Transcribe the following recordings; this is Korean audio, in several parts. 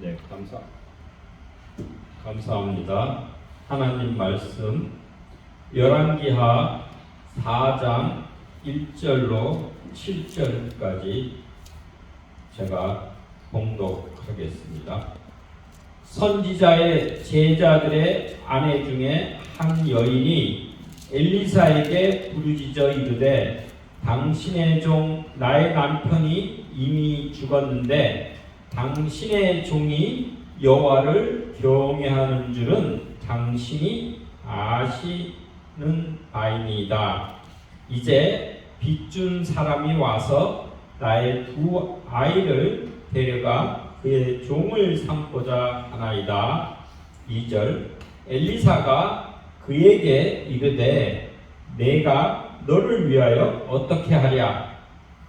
네, 감사합니다. 하나님 말씀 열왕기하 4장 1절로 7절까지 제가 봉독하겠습니다. 선지자의 제자들의 아내 중에 한 여인이 엘리사에게 부르짖어 이르되 당신의 종 나의 남편이 이미 죽었는데 당신의 종이 여호와를 경외하는 줄은 당신이 아시는 바이니이다. 이제 빚준 사람이 와서 나의 두 아이를 데려가 그의 종을 삼고자 하나이다. 2절 엘리사가 그에게 이르되 내가 너를 위하여 어떻게 하랴?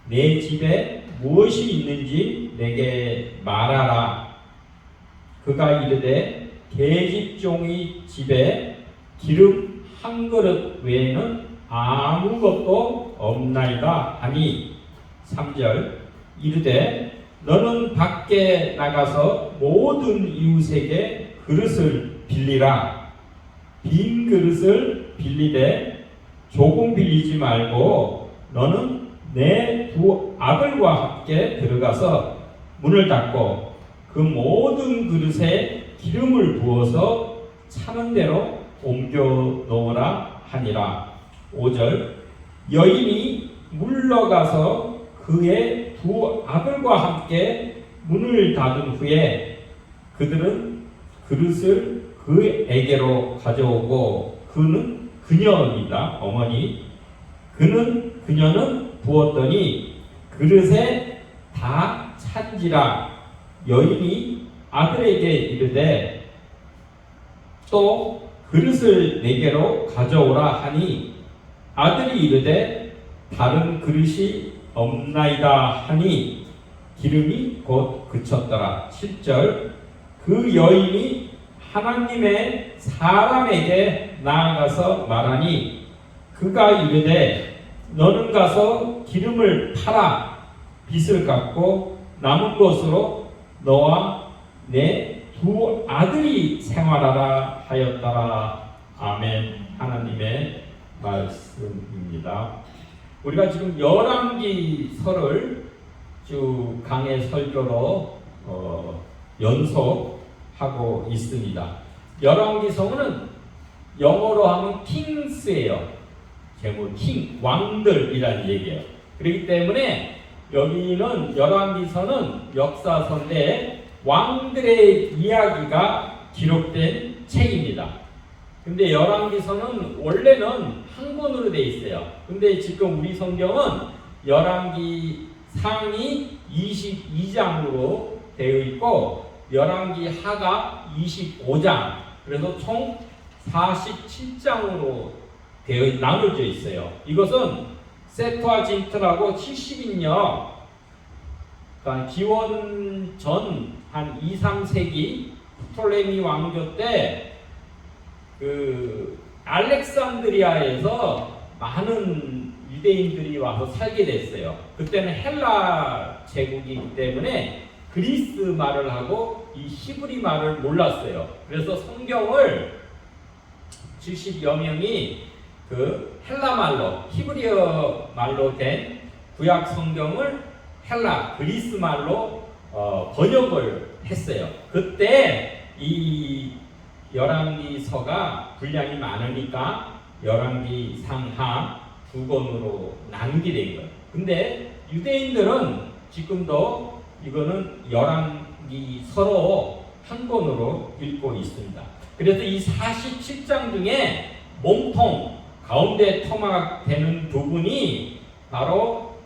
내 집에 무엇이 있는지 내게 말하라. 그가 이르되 계집종이 집에 기름 한 그릇 외에는 아무것도 없나이다 하니 3절 이르되 너는 밖에 나가서 모든 이웃에게 그릇을 빌리라. 빈 그릇을 빌리되 조금 빌리지 말고 너는 내 두 아들과 함께 들어가서 문을 닫고 그 모든 그릇에 기름을 부어서 차는 대로 옮겨 놓으라 하니라. 5절 여인이 물러가서 그의 두 아들과 함께 문을 닫은 후에 그들은 그릇을 그에게로 가져오고 그는 그녀입니다. 어머니 그녀는 부었더니 그릇에 다 찬지라. 여인이 아들에게 이르되 또 그릇을 내게로 가져오라 하니 아들이 이르되 다른 그릇이 없나이다 하니 기름이 곧 그쳤더라. 7절 그 여인이 하나님의 사람에게 나아가서 말하니 그가 이르되 너는 가서 기름을 팔아 빚을 갚고 남은 것으로 너와 내 두 아들이 생활하라 하였더라. 아멘. 하나님의 말씀입니다. 우리가 지금 열왕기서를 쭉 강의 설교로 연속하고 있습니다. 열왕기서는 영어로 하면 kings예요. 제목 king, 왕들이라는 얘기예요. 그렇기 때문에 여기는 열왕기서는 역사서인데 왕들의 이야기가 기록된 책입니다. 근데 열왕기서는 원래는 한 권으로 되어 있어요. 근데 지금 우리 성경은 열왕기 상이 22장으로 되어 있고 열왕기 하가 25장, 그래서 총 47장으로 나눠져 있어요. 이것은 세투아진트라고 70인역, 그러니까 기원 전 한 2, 3세기 프톨레미 왕조 때 그 알렉산드리아에서 많은 유대인들이 와서 살게 됐어요. 그때는 헬라 제국이기 때문에 그리스 말을 하고 이 히브리 말을 몰랐어요. 그래서 성경을 70여 명이 그 헬라 말로, 히브리어 말로 된 구약 성경을 헬라, 그리스 말로 번역을 했어요. 그때 이 열왕기서가 분량이 많으니까 열왕기 상하 두 권으로 나누게 된 거예요. 근데 유대인들은 지금도 이거는 열왕기서로 한 권으로 읽고 있습니다. 그래서 이 47장 중에 몸통 가운데 토막되는 부분이 바로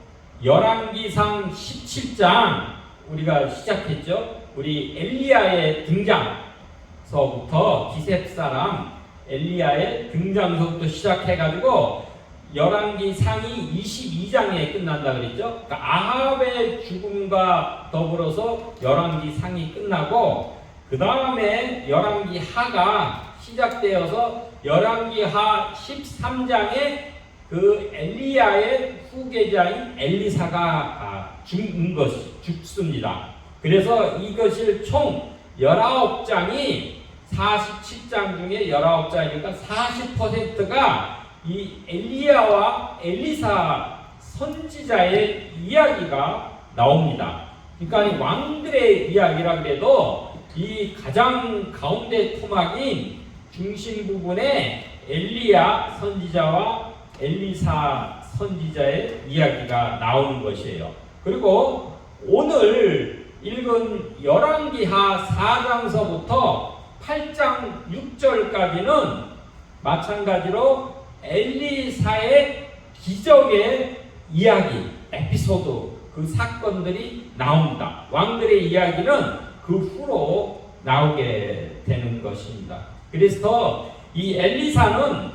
열왕기상 17장 우리가 시작했죠. 우리 엘리야의 등장서부터 기셉사람 엘리야의 등장서부터 시작해가지고 열왕기상이 22장에 끝난다 그랬죠. 그러니까 아합의 죽음과 더불어서 열왕기상이 끝나고 그 다음에 열왕기하가 시작되어서 열왕기하 13장에 그 엘리야의 후계자인 엘리사가 죽습니다. 그래서 이것을 총 19장이 47장 중에 19장이니까 40%가 이 엘리야와 엘리사 선지자의 이야기가 나옵니다. 그러니까 이 왕들의 이야기라 그래도 이 가장 가운데 토막인 중심 부분에 엘리야 선지자와 엘리사 선지자의 이야기가 나오는 것이에요. 그리고 오늘 읽은 열왕기하 4장서부터 8장 6절까지는 마찬가지로 엘리사의 기적의 이야기, 에피소드, 그 사건들이 나옵니다. 왕들의 이야기는 그 후로 나오게 되는 것입니다. 그래서 이 엘리사는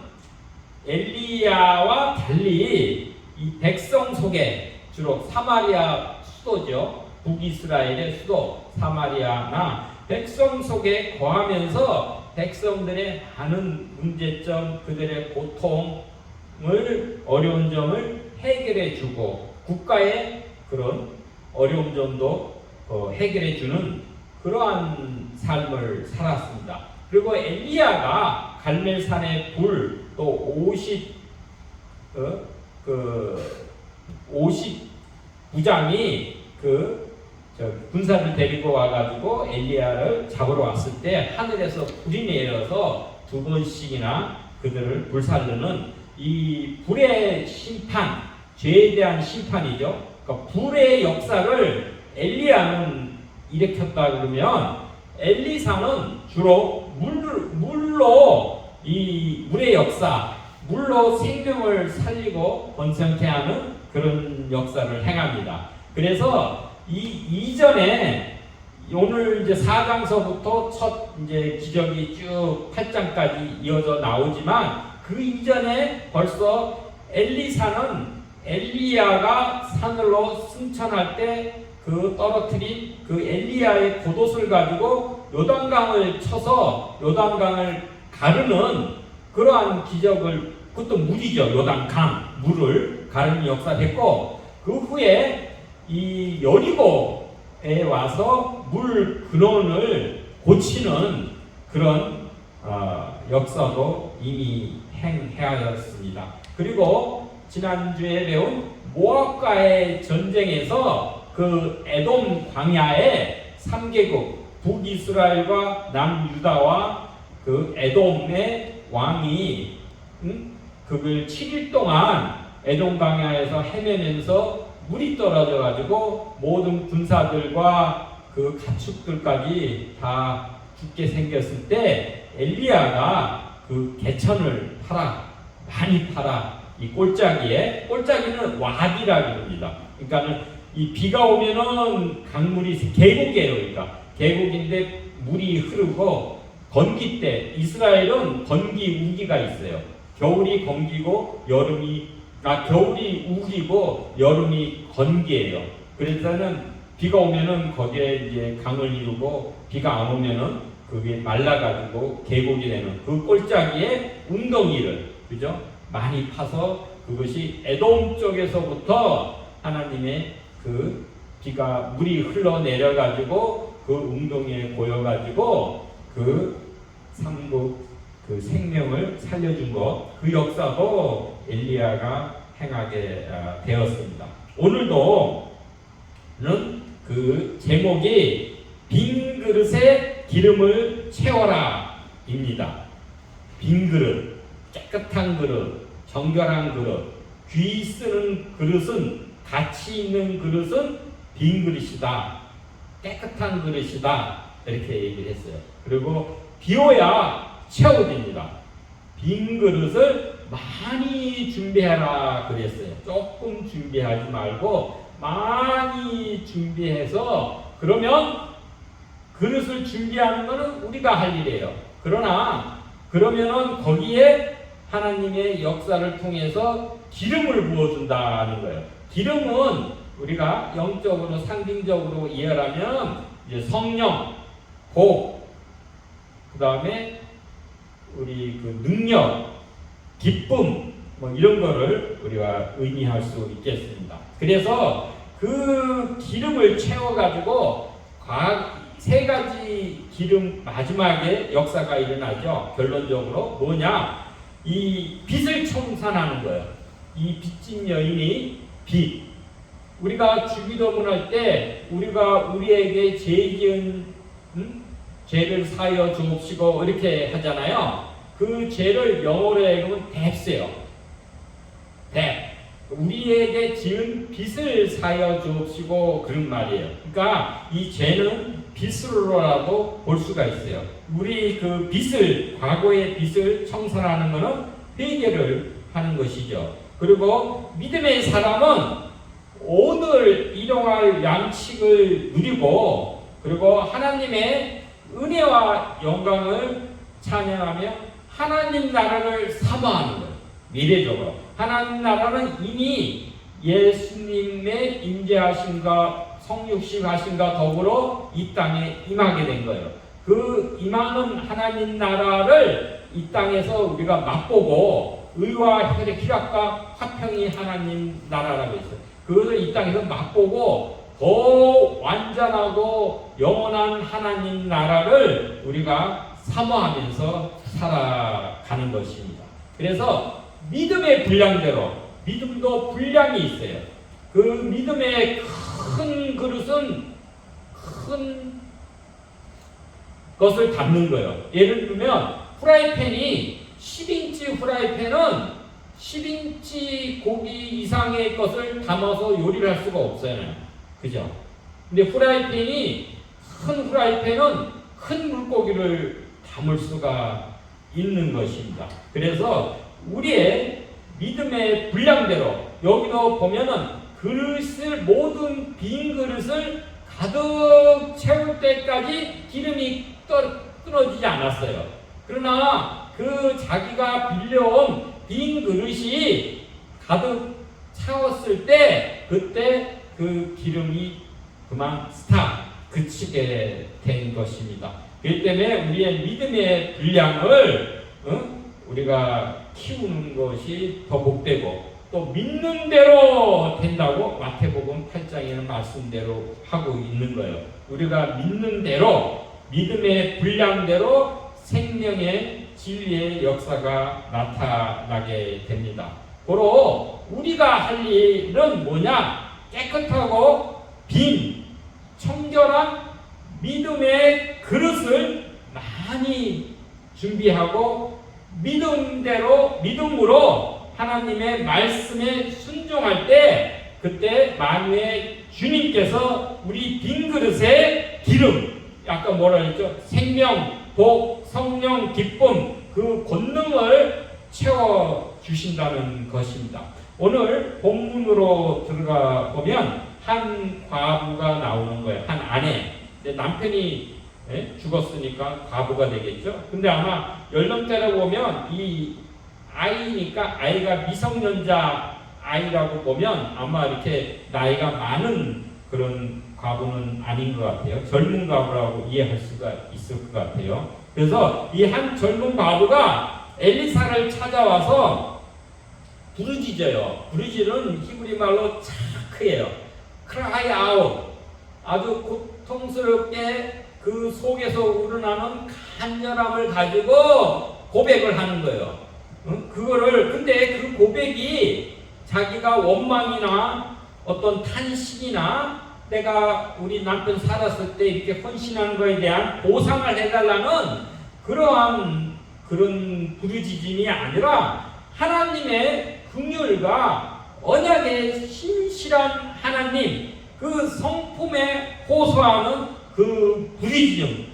엘리야와 달리 이 백성 속에 주로 사마리아 수도죠. 북이스라엘의 수도 사마리아나 백성 속에 거하면서 백성들의 많은 문제점, 그들의 고통을, 어려운 점을 해결해 주고 국가의 그런 어려운 점도 해결해 주는 그러한 삶을 살았습니다. 그리고 엘리야가 갈멜산의 불, 또 50부장이 군사를 데리고 와가지고 엘리야를 잡으러 왔을 때 하늘에서 불이 내려서 2번씩이나 그들을 불살르는 이 불의 심판, 죄에 대한 심판이죠. 그러니까 불의 역사를 엘리야는 일으켰다 그러면 엘리사는 주로 물로 이 물의 역사, 물로 생명을 살리고 번성케 하는 그런 역사를 행합니다. 그래서 이전에 오늘 이제 4장서부터 첫 이제 기적이 쭉 8장까지 이어져 나오지만 그 이전에 벌써 엘리사는 엘리야가 산으로 승천할 때 그 떨어뜨린 그 엘리야의 겉옷을 가지고 요단강을 쳐서 요단강을 가르는 그러한 기적을, 그것도 물이죠. 요단강 물을 가르는 역사를 했고, 그 후에 이 여리고에 와서 물 근원을 고치는 그런 역사도 이미 행하였습니다. 그리고 지난주에 배운 모압과의 전쟁에서 그 에돔 광야에 3개국 북이스라엘과 남유다와 그 에돔의 왕이 그걸 7일 동안 에돔 광야에서 헤매면서 물이 떨어져 가지고 모든 군사들과 그 가축들까지 다 죽게 생겼을 때 엘리야가 그 개천을 팔아, 많이 팔아, 이 꼴짜기에, 꼴짜기는 와디라 그럽니다. 그러니까는 이 비가 오면은 강물이 계곡이에요. 그러니까 계곡인데 물이 흐르고 건기 때 이스라엘은 건기 우기가 있어요. 겨울이 건기고 겨울이 우기고 여름이 건기예요. 그래서는 비가 오면은 거기에 이제 강을 이루고 비가 안 오면은 그게 말라가지고 계곡이 되는 그 꼴짜기에 웅덩이를 그죠? 많이 파서 그것이 에돔 쪽에서부터 하나님의 그 비가 물이 흘러내려가지고 그 웅덩이에 고여가지고 그 삼국 그 생명을 살려준 것, 그 역사도 엘리야가 행하게 되었습니다. 오늘도는 그 제목이 빈 그릇에 기름을 채워라 입니다. 빈 그릇, 깨끗한 그릇, 정결한 그릇, 귀 쓰는 그릇은, 가치 있는 그릇은 빈 그릇이다, 깨끗한 그릇이다, 이렇게 얘기를 했어요. 그리고 비워야 채워집니다. 빈 그릇을 많이 준비해라 그랬어요. 조금 준비하지 말고 많이 준비해서, 그러면 그릇을 준비하는 것은 우리가 할 일이에요. 그러면은 거기에 하나님의 역사를 통해서 기름을 부어준다는 거예요. 기름은 우리가 영적으로 상징적으로 이해하면 이제 성령, 복, 그 다음에 우리 그 능력, 기쁨, 뭐 이런 거를 우리가 의미할 수 있겠습니다. 그래서 그 기름을 채워가지고 세 가지 기름 마지막에 역사가 일어나죠. 결론적으로 뭐냐? 이 빚을 청산하는 거예요. 이 빚진 여인이 빚. 우리가 주기도문 할 때 우리가 우리에게 죄 지은 죄를 사여 주옵시고 이렇게 하잖아요. 그 죄를 영어로 읽으면 debt예요. debt. 우리에게 지은 빚을 사여 주옵시고 그런 말이에요. 그러니까 이 죄는 빚으로라도 볼 수가 있어요. 우리 그 빚을, 과거의 빚을 청산하는 것은 회개를 하는 것이죠. 그리고 믿음의 사람은 오늘 일용할 양식을 누리고 그리고 하나님의 은혜와 영광을 찬양하며 하나님 나라를 사모하는 거예요. 미래적으로. 하나님 나라는 이미 예수님의 임재하심과 성육신하심과 더불어 이 땅에 임하게 된 거예요. 그 임하는 하나님 나라를 이 땅에서 우리가 맛보고 의와 희락과 화평이 하나님 나라라고 했어요. 그것을 이 땅에서 맛보고 더 완전하고 영원한 하나님 나라를 우리가 사모하면서 살아가는 것입니다. 그래서 믿음의 분량대로 믿음도 분량이 있어요. 그 믿음의 큰 그릇은 큰 것을 담는 거예요. 예를 들면 프라이팬이 10인치 프라이팬은 10인치 고기 이상의 것을 담아서 요리를 할 수가 없어요. 그죠? 근데 큰 프라이팬은 큰 물고기를 담을 수가 있는 것입니다. 그래서 우리의 믿음의 분량대로 여기도 보면은 그릇을 모든 빈 그릇을 가득 채울 때까지 기름이 끊어지지 않았어요. 그러나 그 자기가 빌려온 빈 그릇이 가득 차웠을 때 그때 그 기름이 그만 그치게 된 것입니다. 그렇기 때문에 우리의 믿음의 분량을 우리가 키우는 것이 더 복되고 또 믿는 대로 된다고 마태복음 8장에는 말씀대로 하고 있는 거예요. 우리가 믿는 대로 믿음의 분량대로 생명의 진리의 역사가 나타나게 됩니다. 고로 우리가 할 일은 뭐냐? 깨끗하고 빈 청결한 믿음의 그릇을 많이 준비하고 믿음으로 하나님의 말씀에 순종할 때 그때 만유의 주님께서 우리 빈 그릇에 기름, 아까 뭐라 했죠? 생명, 복, 성령, 기쁨 그 권능을 채워주신다는 것입니다. 오늘 본문으로 들어가 보면 한 과부가 나오는 거예요. 한 아내. 남편이 죽었으니까 과부가 되겠죠. 근데 아마 연령대로 보면 이 아이니까 아이가 미성년자 아이라고 보면 아마 이렇게 나이가 많은 그런 과부는 아닌 것 같아요. 젊은 과부라고 이해할 수가 있을 것 같아요. 그래서 이 한 젊은 과부가 엘리사를 찾아와서 부르짖어요. 부르짖는 히브리 말로 차크예요. cry out. 아주 고통스럽게 그 속에서 우러나는 간절함을 가지고 고백을 하는 거예요. 근데 그 고백이 자기가 원망이나 어떤 탄식이나 내가 우리 남편 살았을 때 이렇게 헌신한 거에 대한 보상을 해달라는 그러한 그런 부르짖음이 아니라 하나님의 긍휼과 언약의 신실한 하나님 그 성품에 호소하는 그 부르짖음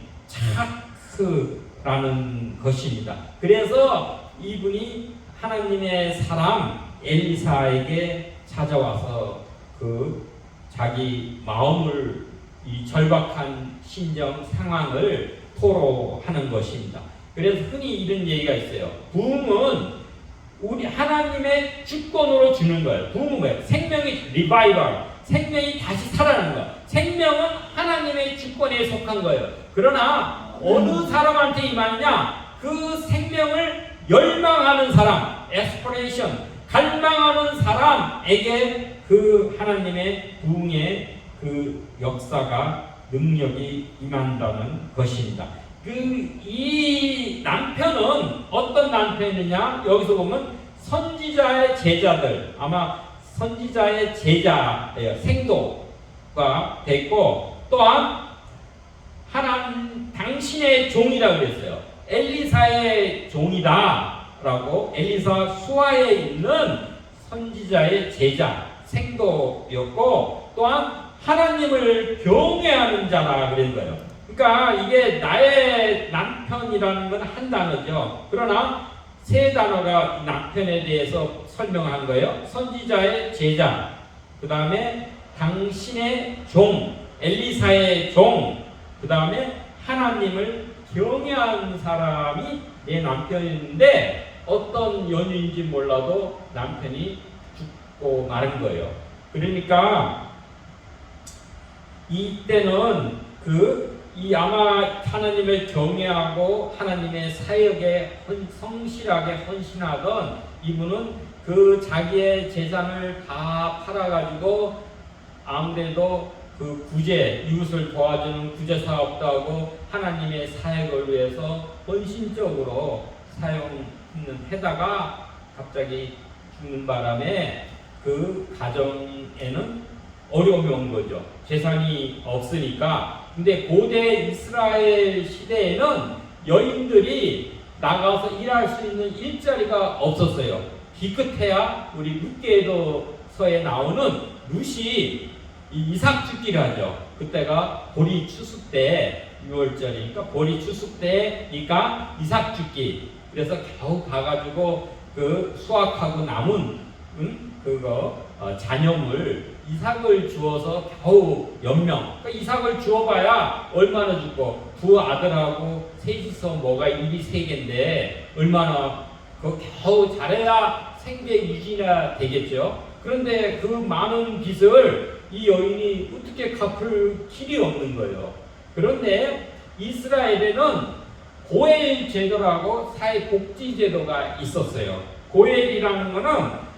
차크라는 것입니다. 그래서 이분이 하나님의 사람 엘리사에게 찾아와서 그 자기 마음을 이 절박한 심정 상황을 토로하는 것입니다. 그래서 흔히 이런 얘기가 있어요. 부흥은 우리 하나님의 주권으로 주는 거예요. 부흥은 뭐예요? 생명이 리바이벌, 생명이 다시 살아나는 거예요. 생명은 하나님의 주권에 속한 거예요. 그러나 어느 사람한테 임하느냐? 그 생명을 열망하는 사람, 에스퍼레이션, 갈망하는 사람에게 그 하나님의 부흥의 그 역사가 능력이 임한다는 것입니다. 이 남편은 어떤 남편이냐? 여기서 보면 선지자의 제자들, 아마 선지자의 제자예요. 생도가 됐고, 또한 하나님 당신의 종이라고 그랬어요. 엘리사의 종이다라고. 엘리사 수하에 있는 선지자의 제자 생도였고, 또한 하나님을 경외하는 자라 그런 거예요. 그러니까 이게 나의 남편이라는 건 한 단어죠. 그러나 세 단어가 남편에 대해서 설명한 거예요. 선지자의 제자, 그 다음에 당신의 종, 엘리사의 종, 그 다음에 하나님을 경외하는 사람이 내 남편인데, 어떤 연유인지 몰라도 남편이 죽고 마는 거예요. 그러니까 이때는 아마 하나님을 경외하고 하나님의 사역에 성실하게 헌신하던 이분은 그 자기의 재산을 다 팔아가지고 아무래도 그 이웃을 도와주는 구제 사업도 하고 하나님의 사역을 위해서 헌신적으로 사용하다가 갑자기 죽는 바람에 그 가정에는 어려움이 온 거죠. 재산이 없으니까. 근데 고대 이스라엘 시대에는 여인들이 나가서 일할 수 있는 일자리가 없었어요. 기껏해야 우리 룻기에서에 나오는 룻이 이삭 죽기를 하죠. 그때가 보리 추수 때 6월절이니까 보리 추수 때니까 이삭 죽기. 그래서 겨우 가가지고 그 수확하고 남은 잔여물 이삭을 주어서 겨우 연명. 그러니까 이삭을 주어봐야 얼마나 죽고 두 아들하고 셋이서 뭐가 입이 세 개인데 얼마나 겨우 잘해야 생계 유지가 되겠죠. 그런데 그 많은 빚을 이 여인이 어떻게 갚을 길이 없는 거예요. 그런데 이스라엘에는 고엘 제도라고 사회복지 제도가 있었어요. 고엘이라는 거는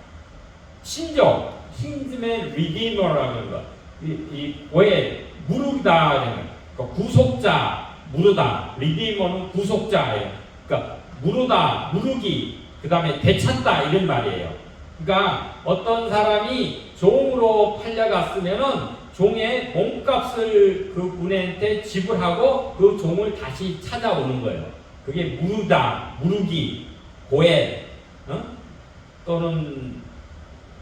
신즘의 리디머라는 거. 이 고엘, 무르다, 그러니까 구속자, 무르다. 리디머는 구속자예요. 그러니까 무르다, 무르기, 그 다음에 되찾다 이런 말이에요. 그러니까 어떤 사람이 종으로 팔려갔으면은 종의 몸값을 그 분한테 지불하고 그 종을 다시 찾아오는 거예요. 그게 무르다, 무르기, 고엘, 또는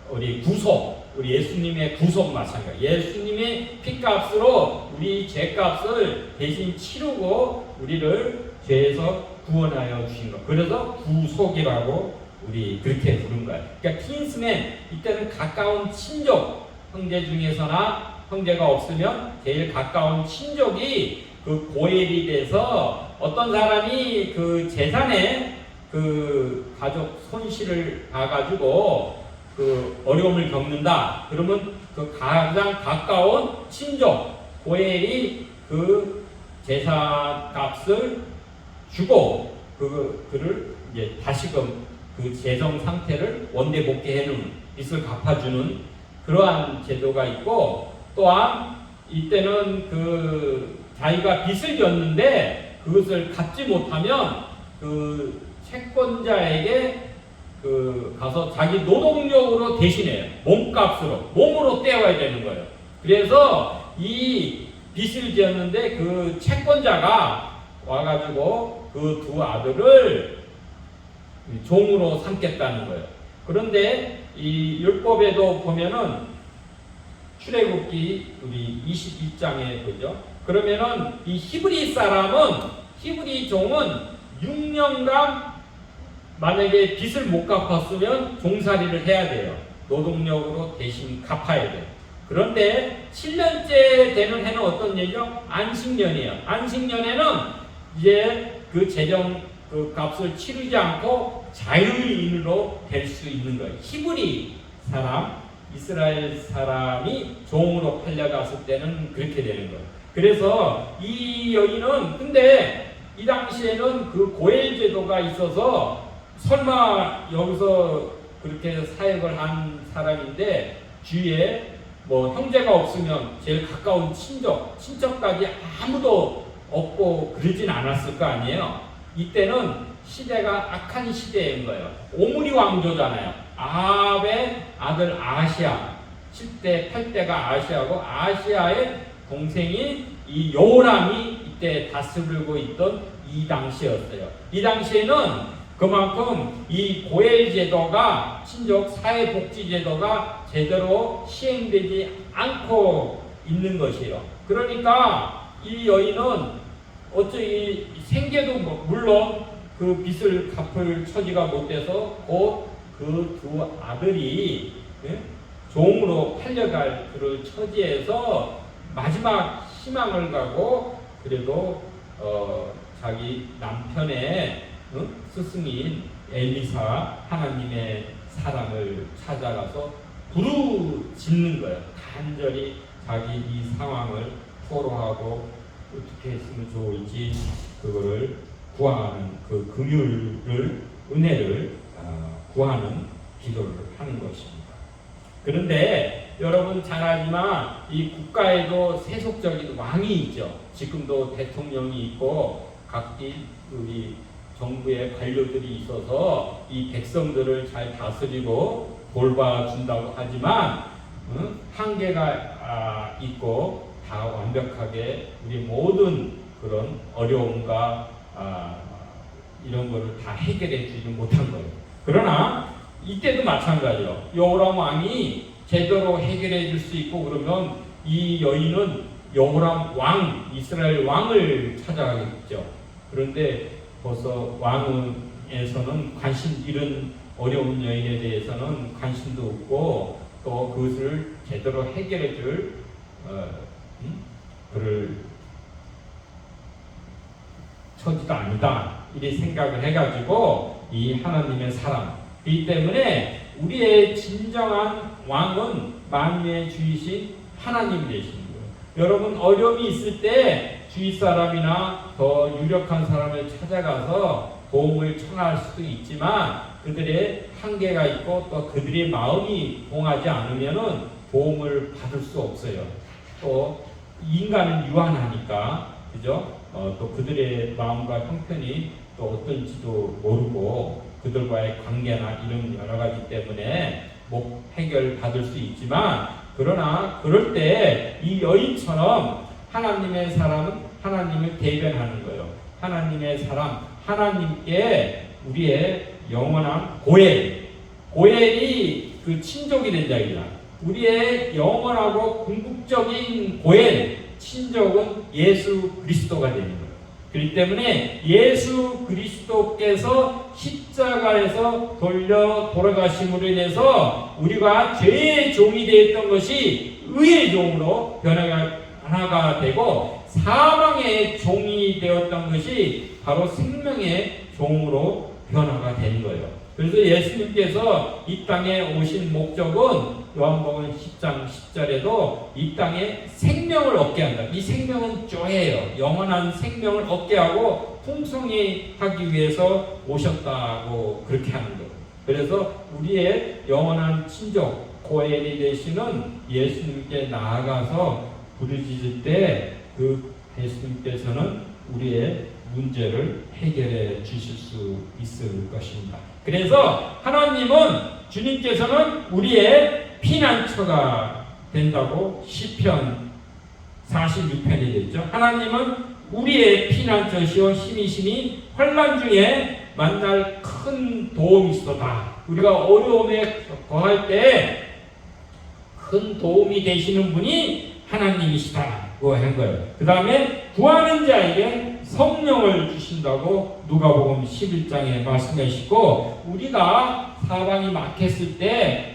우리 구속, 우리 예수님의 구속 마찬가지. 예수님의 피값으로 우리 죄값을 대신 치르고 우리를 죄에서 구원하여 주신 것. 그래서 구속이라고 우리 그렇게 부른 거예요. 그러니까 킨스맨, 이때는 가까운 친족, 형제 중에서나 형제가 없으면 제일 가까운 친족이 그 고엘이 돼서 어떤 사람이 그 재산에 그 가족 손실을 봐가지고 그 어려움을 겪는다. 그러면 그 가장 가까운 친족 고엘이 그 재산 값을 주고 그를 이제 다시금 그 재정 상태를 원대 복귀해놓은 빚을 갚아주는 그러한 제도가 있고, 또한 이때는 그 자기가 빚을 졌는데 그것을 갚지 못하면 그 채권자에게 그 가서 자기 노동력으로 대신해요. 몸값으로, 몸으로 떼어야 되는 거예요. 그래서 이 빚을 지었는데 그 채권자가 와가지고 그 두 아들을 종으로 삼겠다는 거예요. 그런데 이 율법에도 보면은 출애굽기 우리 21장에 보죠. 그러면은 이 히브리 종은 6년간 만약에 빚을 못 갚았으면 종살이를 해야 돼요. 노동력으로 대신 갚아야 돼요. 그런데 7년째 되는 해는 어떤 얘기죠? 안식년이에요. 안식년에는 이제 그 재정 그 값을 치르지 않고 자유인으로 될 수 있는 거예요. 히브리 사람, 이스라엘 사람이 종으로 팔려갔을 때는 그렇게 되는 거예요. 그래서 이 여인은 근데 이 당시에는 그 고엘 제도가 있어서 설마 여기서 그렇게 사역을 한 사람인데 주위에 뭐 형제가 없으면 제일 가까운 친척까지 아무도 없고 그러진 않았을 거 아니에요. 이때는 시대가 악한 시대인 거예요. 오므리 왕조잖아요. 아합의 아들 아시아, 7대, 8대가 아시아고, 아시아의 동생이 이 여호람이 이때 다스리고 있던 이 당시였어요. 이 당시에는 그만큼 이 고엘 제도가, 친족 사회복지 제도가 제대로 시행되지 않고 있는 것이에요. 그러니까 이 여인은 어쩌이 생계도 물론 그 빚을 갚을 처지가 못 돼서 곧 그 두 아들이 종으로 팔려갈 그런 처지에서 마지막 희망을 가고 그래도 자기 남편의 스승인 엘리사 하나님의 사람을 찾아가서 부르짖는 거예요. 간절히 자기 이 상황을 토로하고 어떻게 했으면 좋을지 그거를 구하는 그 긍휼을 은혜를 구하는 기도를 하는 것입니다. 그런데 여러분 잘 알지만 이 국가에도 세속적인 왕이 있죠. 지금도 대통령이 있고 각기 우리 정부의 관료들이 있어서 이 백성들을 잘 다스리고 돌봐준다고 하지만 한계가 있고 다 완벽하게 우리 모든 그런 어려움과 이런 거를 다 해결해 주지 못한 거예요. 그러나 이때도 마찬가지로 여호람 왕이 제대로 해결해 줄 수 있고 그러면 이 여인은 여호람 왕, 이스라엘 왕을 찾아가겠죠. 그런데 벌써 왕에서는 이런 어려운 여인에 대해서는 관심도 없고 또 그것을 제대로 해결해 줄 그를 처지도 아니다. 이렇게 생각을 해가지고 이 하나님의 사람이기 때문에 우리의 진정한 왕은 만유의 주이신 하나님 되시는 거예요. 여러분 어려움이 있을 때 주위 사람이나 더 유력한 사람을 찾아가서 도움을 청할 수도 있지만 그들의 한계가 있고 또 그들의 마음이 동하지 않으면은 도움을 받을 수 없어요. 또 인간은 유한하니까 그죠? 또 그들의 마음과 형편이 또 어떤지도 모르고 그들과의 관계나 이런 여러 가지 때문에 못 해결 받을 수 있지만 그러나 그럴 때 이 여인처럼 하나님의 사람은 하나님을 대변하는 거예요. 하나님의 사람, 하나님께 우리의 영원한 고엘이 그 친족이 된다 이거야. 우리의 영원하고 궁극적인 고엘, 친족은 예수 그리스도가 되는 거예요. 그렇기 때문에 예수 그리스도께서 십자가에서 돌아가심으로 인해서 우리가 죄의 종이 되었던 것이 의의 종으로 변화가 되고 사망의 종이 되었던 것이 바로 생명의 종으로 변화가 되는 거예요. 그래서 예수님께서 이 땅에 오신 목적은 요한복음 10장 10절에도 이 땅에 생명을 얻게 한다. 이 생명은 조예요. 영원한 생명을 얻게 하고 풍성히 하기 위해서 오셨다고 그렇게 하는 거예요. 그래서 우리의 영원한 친족 고엘이 되시는 예수님께 나아가서 부르짖을 때 그 예수님께서는 우리의 문제를 해결해 주실 수 있을 것입니다. 그래서 하나님은 주님께서는 우리의 피난처가 된다고 시편 46편이 됐죠. 하나님은 우리의 피난처시오 힘이시니 환난 중에 만날 큰 도움이시도다. 우리가 어려움에 거할 때 큰 도움이 되시는 분이 하나님이시다고 한 거예요. 그 다음에 구하는 자에게 성령을 주신다고 누가복음 11장에 말씀하시고 우리가 사방이 막혔을 때